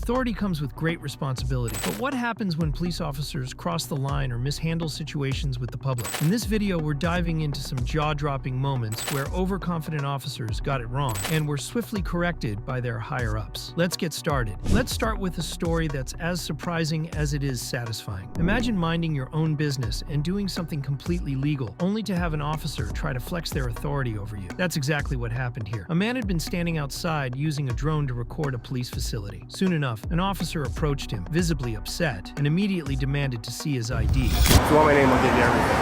Authority comes with great responsibility, but what happens when police officers cross the line or mishandle situations with the public? In this video, we're diving into some jaw-dropping moments where overconfident officers got it wrong and were swiftly corrected by their higher-ups. Let's get started. Let's start with a story that's as surprising as it is satisfying. Imagine minding your own business and doing something completely legal, only to have an officer try to flex their authority over you. That's exactly what happened here. A man had been standing outside using a drone to record a police facility. Soon enough, an officer approached him, visibly upset, and immediately demanded to see his ID. If you want my name, I'll give you everything.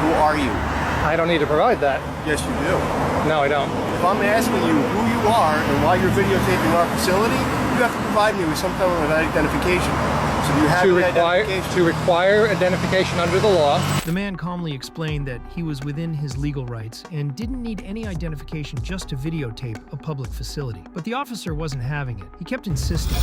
Who are you? I don't need to provide that. Yes, you do. No, I don't. If I'm asking you who you are and why you're videotaping our facility, you have to provide me with some kind of identification. So do you have any identification? To require identification under the law. The man calmly explained that he was within his legal rights and didn't need any identification just to videotape a public facility. But the officer wasn't having it. He kept insisting.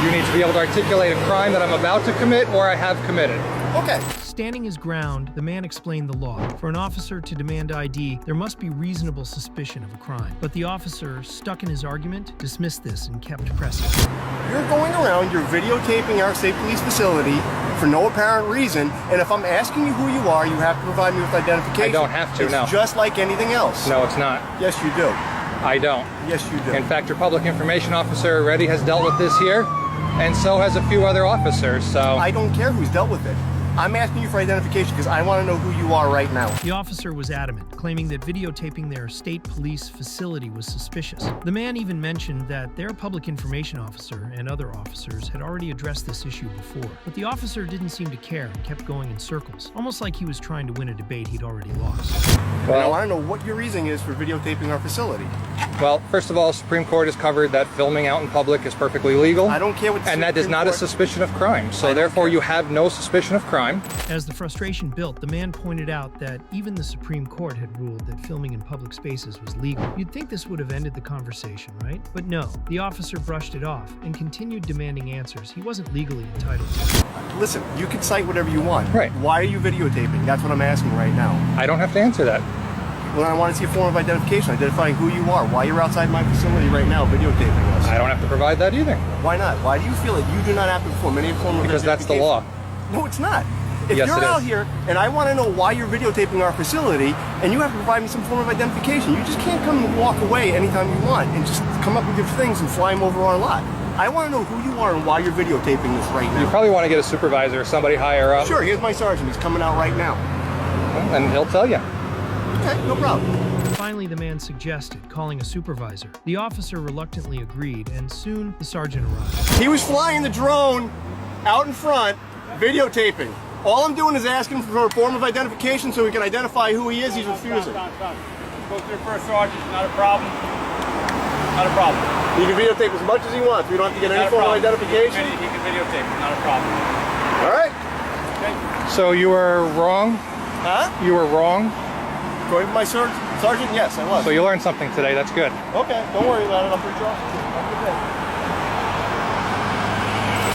You need to be able to articulate a crime that I'm about to commit or I have committed. Okay. Standing his ground, the man explained the law. For an officer to demand ID, there must be reasonable suspicion of a crime. But the officer, stuck in his argument, dismissed this and kept pressing. You're going around, you're videotaping our state police facility for no apparent reason, and if I'm asking you who you are, you have to provide me with identification. I don't have to, it's no. Just like anything else. No, it's not. Yes, you do. I don't. Yes, you do. In fact, your public information officer already has dealt with this here, and so has a few other officers, so... I don't care who's dealt with it. I'm asking you for identification because I want to know who you are right now. The officer was adamant, claiming that videotaping their state police facility was suspicious. The man even mentioned that their public information officer and other officers had already addressed this issue before. But the officer didn't seem to care and kept going in circles, almost like he was trying to win a debate he'd already lost. Well, I want to know what your reasoning is for videotaping our facility. Well, first of all, Supreme Court has covered that filming out in public is perfectly legal. I don't care what the And that is not a suspicion of crime, so therefore you have no suspicion of crime. As the frustration built, the man pointed out that even the Supreme Court had ruled that filming in public spaces was legal. You'd think this would have ended the conversation, right? But no, the officer brushed it off and continued demanding answers he wasn't legally entitled to. Listen, you can cite whatever you want. Right. Why are you videotaping? That's what I'm asking right now. I don't have to answer that. Well, I want to see a form of identification, identifying who you are, why you're outside my facility right now videotaping us. I don't have to provide that either. Why not? Why do you feel that you do not have to perform any form of Because that's the law. No, it's not. If Yes, you're it out is. here and I want to know why you're videotaping our facility and you have to provide me some form of identification, you just can't come and walk away anytime you want and just come up with your things and fly them over our lot. I want to know who you are and why you're videotaping this right now. You probably want to get a supervisor or somebody higher up. Sure, here's my sergeant. He's coming out right now. And he'll tell you. Okay, no problem. Finally, the man suggested calling a supervisor. The officer reluctantly agreed, and soon the sergeant arrived. He was flying the drone out in front, videotaping. All I'm doing is asking for a form of identification so we can identify who he is. He's refusing. Go through first sergeant, not a problem. Not a problem. He can videotape as much as he wants. We don't have to get any form of identification. He can videotape, not a problem. All right. Okay. So you were wrong? Huh? You were wrong? According to my sergeant, yes, I was. So you learned something today, that's good. Okay, don't worry about it. I'm pretty sure. Have a good day.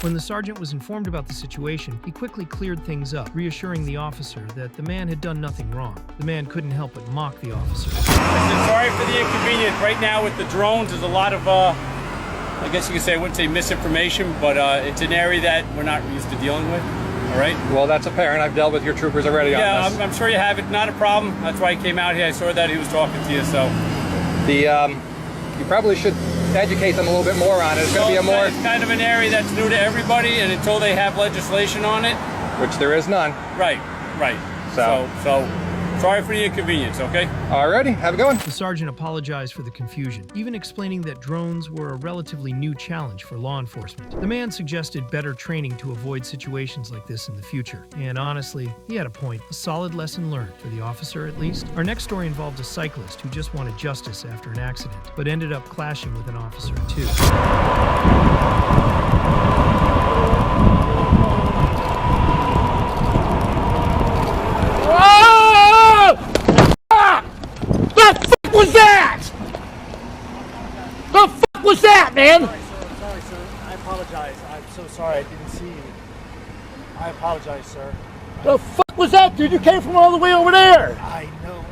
When the sergeant was informed about the situation, he quickly cleared things up, reassuring the officer that the man had done nothing wrong. The man couldn't help but mock the officer. Listen, sorry for the inconvenience. Right now with the drones, there's a lot of, I guess you could say, I wouldn't say misinformation, but it's an area that we're not used to dealing with. All right? Well, that's apparent. I've dealt with your troopers already on this. Yeah, I'm sure you have it. Not a problem. That's why he came out here. I saw that he was talking to you, so. You probably should educate them a little bit more on it. It's going to be a more... It's kind of an area that's new to everybody, and until they have legislation on it. Which there is none. Right. So sorry for the inconvenience, okay? Alrighty, have a good one. The sergeant apologized for the confusion, even explaining that drones were a relatively new challenge for law enforcement. The man suggested better training to avoid situations like this in the future. And honestly, he had a point. A solid lesson learned, for the officer at least. Our next story involved a cyclist who just wanted justice after an accident, but ended up clashing with an officer too. Was that, man? Sorry, sir. I apologize. I'm so sorry. I didn't see you. I apologize, sir. The fuck was that, dude? You came from all the way over there. I know.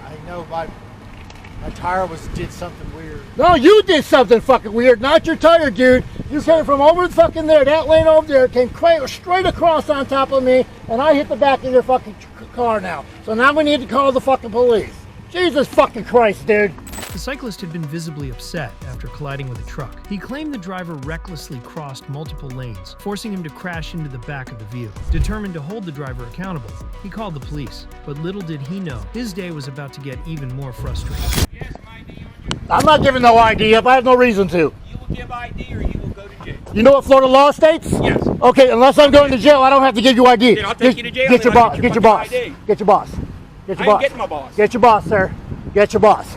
I know. My tire did something weird. No, you did something fucking weird. Not your tire, dude. You came from over fucking there, that lane over there, came straight across on top of me, and I hit the back of your fucking car now. So now we need to call the fucking police. Jesus fucking Christ, dude. The cyclist had been visibly upset after colliding with a truck. He claimed the driver recklessly crossed multiple lanes, forcing him to crash into the back of the vehicle. Determined to hold the driver accountable, he called the police. But little did he know, his day was about to get even more frustrating. I'm not giving no ID up. I have no reason to. You will give ID or you will go to jail. You know what Florida law states? Yes. Okay, unless I'm going to jail, I don't have to give you ID. Then I'll take you to jail, Get your then I'll boss. get Get your your boss. fucking ID. Get your boss. Get your I boss. ain't getting my boss. Get your boss, sir. Get your boss.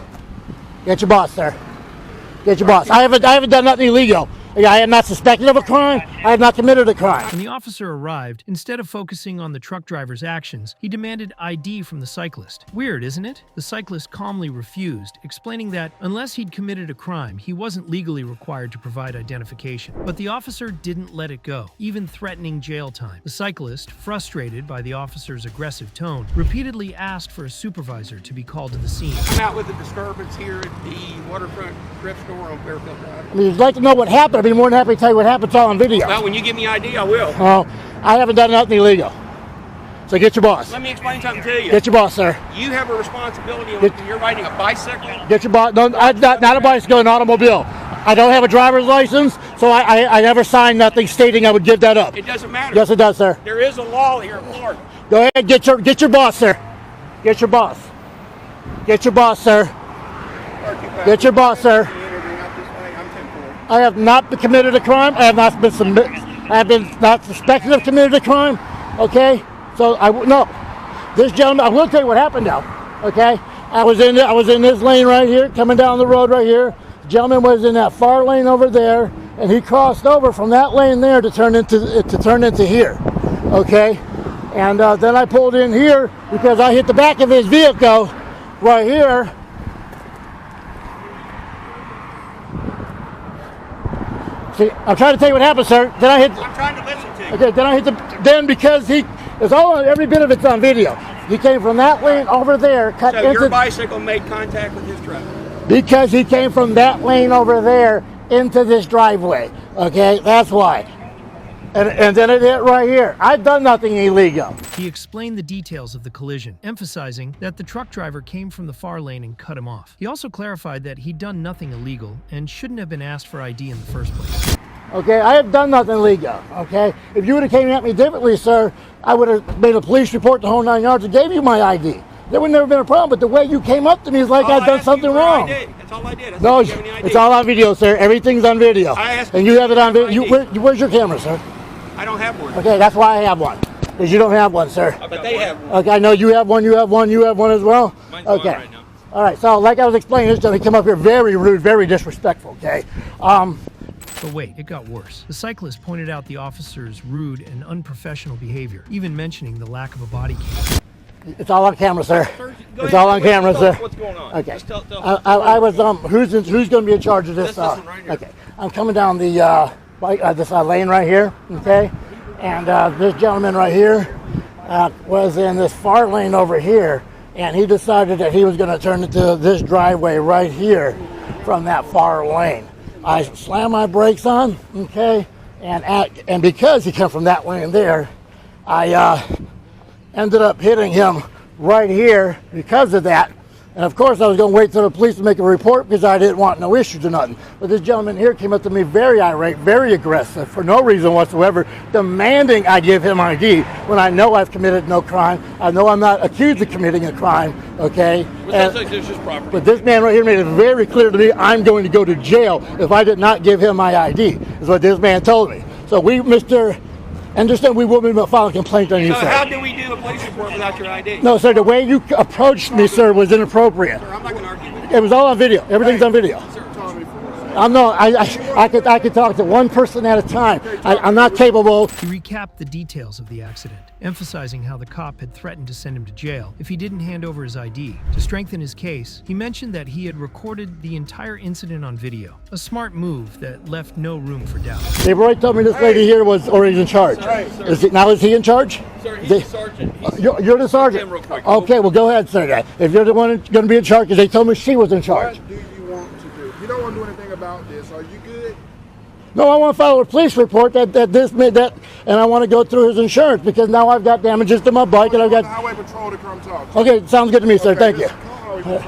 Get your boss, sir. Get your boss. I haven't done nothing illegal. I am not suspected of a crime. I have not committed a crime. When the officer arrived, instead of focusing on the truck driver's actions, he demanded ID from the cyclist. Weird, isn't it? The cyclist calmly refused, explaining that unless he'd committed a crime, he wasn't legally required to provide identification. But the officer didn't let it go, even threatening jail time. The cyclist, frustrated by the officer's aggressive tone, repeatedly asked for a supervisor to be called to the scene. I'm out with a disturbance here at the waterfront thrift store on Fairfield Drive. I mean, if you'd like to know what happened, I'd be more than happy to tell you what happened. It's all on video. Well, when you give me ID, I will. Oh, I haven't done nothing illegal. So get your boss. Let me explain something to you. Get your boss, sir. You have a responsibility Get- when you're riding a bicycle. Get your boss. No, not a bicycle, an automobile. I don't have a driver's license, so I never signed nothing stating I would give that up. It doesn't matter. Yes, it does, sir. There is a law here in Florida. Go ahead, get your boss, sir. Get your boss. Get your boss, sir. Get your boss, sir. I have not committed a crime. I have not been not suspected of committed a crime. Okay, so no. This gentleman, I will tell you what happened now. Okay, I was in this lane right here, coming down the road right here. The gentleman was in that far lane over there, and he crossed over from that lane there to turn into here. Okay, and then I pulled in here because I hit the back of his vehicle right here. See, I'm trying to tell you what happened, sir. Then I hit. I'm trying to listen to you. Okay, then I hit then because it's all every bit of it's on video. He came from that lane over there, cut So your into bicycle made contact with his truck. because he came from that lane over there into this driveway. Okay, that's why. And then it hit right here. I've done nothing illegal. He explained the details of the collision, emphasizing that the truck driver came from the far lane and cut him off. He also clarified that he'd done nothing illegal and shouldn't have been asked for ID in the first place. Okay, I have done nothing illegal. Okay, if you would have came at me differently, sir, I would have made a police report the whole 9 yards and gave you my ID. There would never been a problem. But the way you came up to me is like I've done something wrong. That's all I did. That's No, all you gave me ID. it's all on video, sir. Everything's on video. I asked And you you have it on for video. ID. Where's your camera, sir? I don't have one. Okay, that's why I have one. Because you don't have one, sir. But they have one. Okay, I know you have one, you have one as well? Mine's on Okay. right now. All right, so like I was explaining, this gentleman came up here very rude, very disrespectful, okay? But wait, it got worse. The cyclist pointed out the officer's rude and unprofessional behavior, even mentioning the lack of a body cam. It's all on camera, sir. Go It's ahead, all on wait, camera, tell us sir. What's going on? Okay. Just tell I was who's going to be in charge of this? This one right here. Okay, I'm coming down the this lane right here. Okay, and this gentleman right here was in this far lane over here, and he decided that he was going to turn into this driveway right here from that far lane. I slammed my brakes on. Okay, and because he came from that lane there, I ended up hitting him right here because of that. And of course I was going to wait till the police to make a report because I didn't want no issues or nothing. But this gentleman here came up to me very irate, very aggressive, for no reason whatsoever, demanding I give him ID when I know I've committed no crime. I know I'm not accused of committing a crime, okay? Sounds like this is property. But this man right here made it very clear to me I'm going to go to jail if I did not give him my ID, is what this man told me. So we, Mr. Anderson, we will be filing a complaint on you, So sir. how do we do a police report without your ID? No, sir, the way you approached me, sir, was inappropriate. Sir, I'm not going to argue with you. It was all on video. Everything's on video. I could talk to one person at a time. I'm not capable. He recapped the details of the accident, emphasizing how the cop had threatened to send him to jail if he didn't hand over his ID. To strengthen his case, he mentioned that he had recorded the entire incident on video, a smart move that left no room for doubt. They've already told me this lady here was already in charge. Is he in charge? Sir, he's the sergeant. You're the sergeant. Real quick. Okay, well go ahead, sir. If you're the one going to be in charge, because they told me she was in charge. What do you want to do? You don't want to do anything about this. Are you good? No, I want to file a police report that this made that, and I want to go through his insurance because now I've got damages to my bike and I've got. Highway Patrol to come talk. Okay, sounds good to me, sir. Thank you.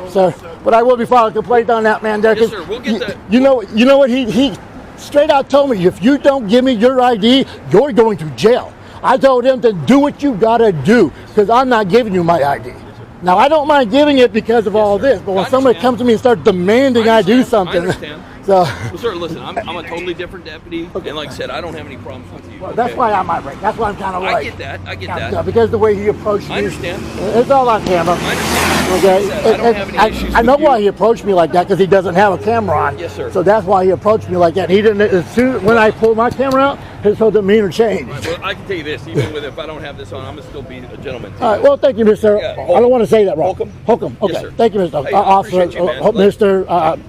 Sir, but I will be filing a complaint on that man there. Yes, sir. We'll get that. You know what? He straight out told me, if you don't give me your ID, you're going to jail. I told him to do what you gotta do because I'm not giving you my ID. Now I don't mind giving it because of all this, but when somebody comes to me and starts demanding I do something, I understand. so. Well, sir, listen, I'm a totally different deputy, and like I said, I don't have any problems with you. Well, that's why I'm irate. That's why I'm kind of like. I get that. I get that. Because the way he approached me. I understand. It's all on camera. I understand. Okay. Like I said, I don't have any issues I know with why you. he approached me like that because he doesn't have a camera on. Yes, sir. So that's why he approached me like that. He didn't. As soon when I pulled my camera out, his whole demeanor changed. Right, well, I can tell you this, even with if I don't have this on, I'm gonna still be a gentleman. All right. Well, thank you, Mr. Yeah, I don't want to say that wrong. Holcomb. Okay. Yes, sir. Thank you, Mr. Hey, I Officer. appreciate you, man. Mr.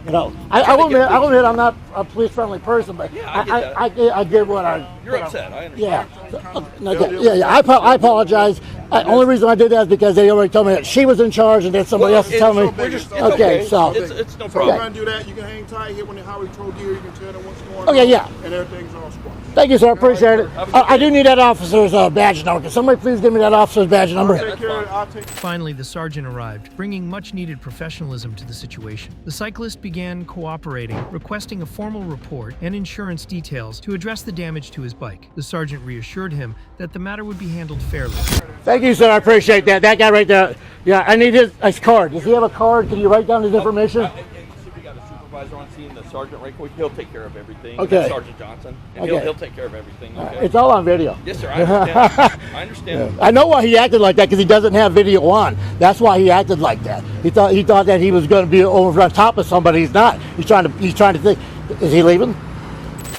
You know, I will admit I'm not a police-friendly person, but Yeah, I get that. I did what I. You're upset. I understand. Yeah. I apologize. Only reason I did that is because they already told me that she was in charge, and then somebody else is telling me. It's Okay, so. it's no So problem. we're gonna do that. You can hang tight here when the Highway Patrol gear. You can tell them what's going on. Okay, yeah. And everything's all squad. Thank you, sir. Appreciate it. I do need that officer's badge number. Can somebody please give me that officer's badge number? Take care of it. I'll take. Finally, the sergeant arrived, bringing much-needed professionalism to the situation. The cyclist began cooperating, requesting a formal report and insurance details to address the damage to his bike. The sergeant reassured him that the matter would be handled fairly. Thank you, sir. I appreciate that. That guy right there. Yeah, I need his card. Does he have a card? Can you write down his information? We got a supervisor on scene, the sergeant right quick. He'll take care of everything. Okay. Sergeant Johnson, and Okay. he'll take care of everything. Okay. It's all on video. Yes, sir. I understand. I understand. I know why he acted like that because he doesn't have video on. That's why he acted like that. He thought that he was going to be over on top of somebody. He's not. He's trying to think. Is he leaving?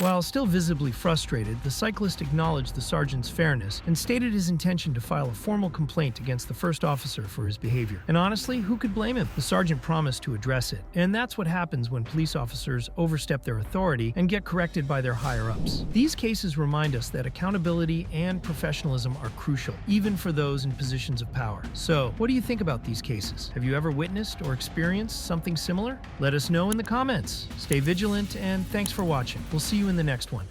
While still visibly frustrated, the cyclist acknowledged the sergeant's fairness and stated his intention to file a formal complaint against the first officer for his behavior. And honestly, who could blame him? The sergeant promised to address it. And that's what happens when police officers overstep their authority and get corrected by their higher-ups. These cases remind us that accountability and professionalism are crucial, even for those in positions of power. So, what do you think about these cases? Have you ever witnessed or experienced something similar? Let us know in the comments. Stay vigilant, and thanks for watching. We'll see you in the next one.